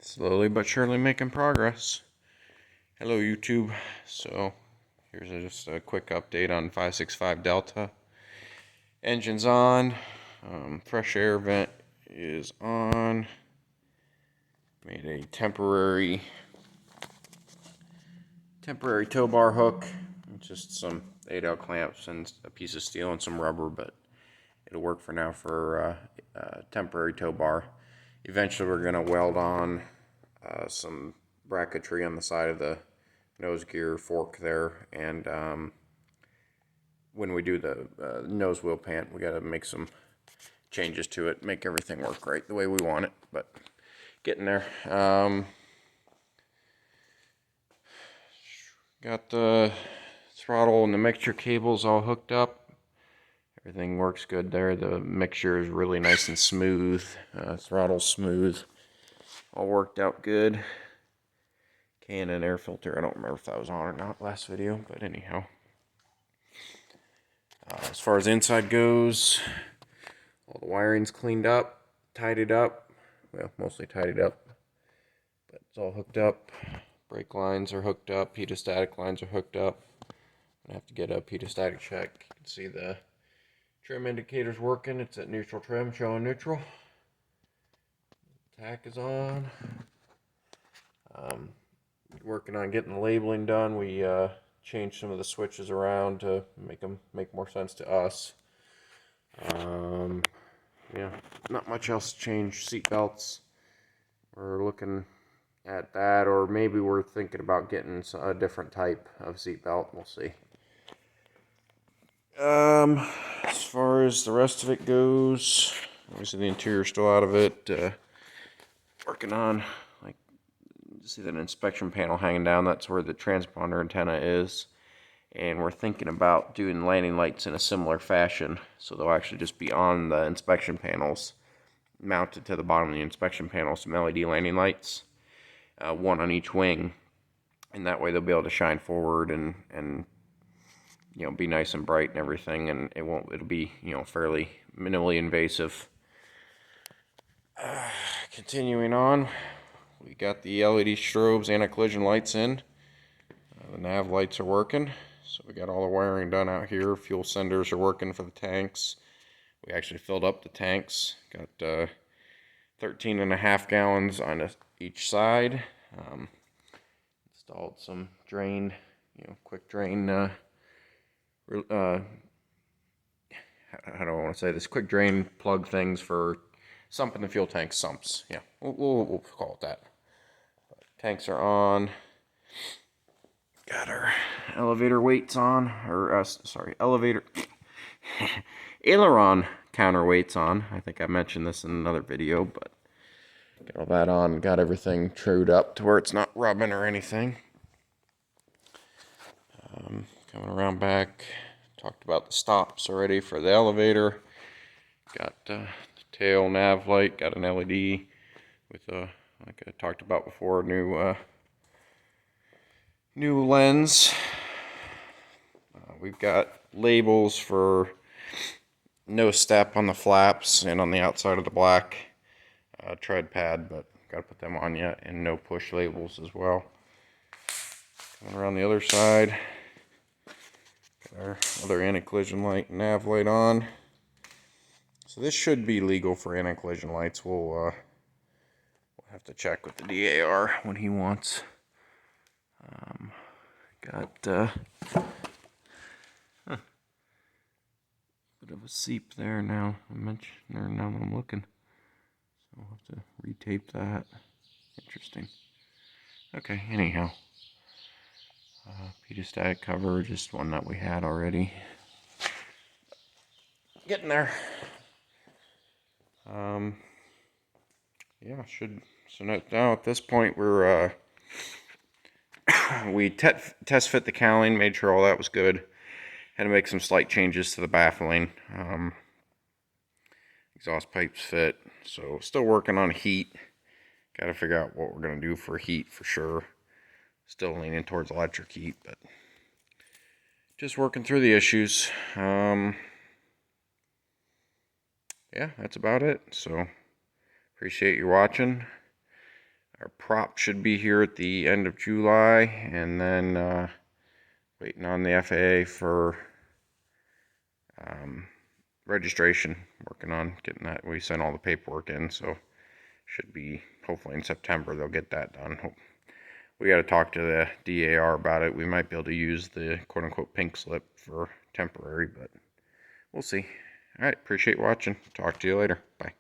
Slowly but surely making progress. Hello YouTube. So here's just a quick update on 565 Delta. Engine's on. Fresh air vent is on. Made a temporary tow bar hook. Just some 8L clamps and a piece of steel and some rubber, but it'll work for now for temporary tow bar. Eventually we're going to weld on some bracketry on the side of the nose gear fork there, and when we do the nose wheel pant, we got to make some changes to it, make everything work right the way we want it, but getting there. Got the throttle and the mixture cables all hooked up. Everything works good there. The mixture is really nice and smooth. Throttle's smooth. All worked out good. Can and air filter, I don't remember if that was on or not last video, but anyhow. As far as inside goes, all the wiring's cleaned up, tidied up. Well, mostly tidied up, but it's all hooked up. Brake lines are hooked up, heater-static lines are hooked up. I have to get a heater-static check. You can see the trim indicator's working. It's at neutral trim, showing neutral. Tack is on. Working on getting the labeling done. We changed some of the switches around to make more sense to us. Yeah, not much else changed. Seat belts, we're looking at that, or maybe we're thinking about getting a different type of seat belt. We'll see. As far as the rest of it goes, obviously the interior's still out of it. Working on, like, you see that inspection panel hanging down. That's where the transponder antenna is. And we're thinking about doing landing lights in a similar fashion. So they'll actually just be on the inspection panels, mounted to the bottom of the inspection panel, some LED landing lights, one on each wing. And that way they'll be able to shine forward and you know, be nice and bright and everything. And it'll be, you know, fairly minimally invasive. Continuing on, we got the LED strobes, anti-collision lights in. The nav lights are working. So we got all the wiring done out here. Fuel senders are working for the tanks. We actually filled up the tanks. Got 13.5 gallons on each side. Installed some drain, quick drain. How do I want to say this? Quick drain plug things for sump in the fuel tank. Sumps. Yeah, we'll call it that. But tanks are on. Got our elevator weights on, or elevator aileron counterweights on. I think I mentioned this in another video, but got all that on. Got everything trued up to where it's not rubbing or anything. Coming around back, talked about the stops already for the elevator. Got the tail nav light. Got an LED with like I talked about before, new lens. We've got labels for no step on the flaps and on the outside of the black tread pad, but got to put them on yet, and no push labels as well. Coming around the other side, got our other anti-collision light and nav light on. So this should be legal for anti-collision lights. We'll have to check with the DAR when he wants. Got bit of a seep there now. Now that I'm looking, so I'll have to retape that. Interesting. Okay. Anyhow, heater-static cover, just one that we had already. Getting there. Yeah, so now at this point we're we test fit the cowling, made sure all that was good. Had to make some slight changes to the baffling. Exhaust pipes fit, so still working on heat. Got to figure out what we're going to do for heat for sure. Still leaning towards electric heat, but just working through the issues. Yeah, that's about it. So appreciate you watching. Our prop should be here at the end of July, and then waiting on the FAA for registration. Working on getting that. We sent all the paperwork in, so should be hopefully in September they'll get that done. We got to talk to the DAR about it. We might be able to use the quote-unquote pink slip for temporary, but we'll see. All right, appreciate watching. Talk to you later. Bye.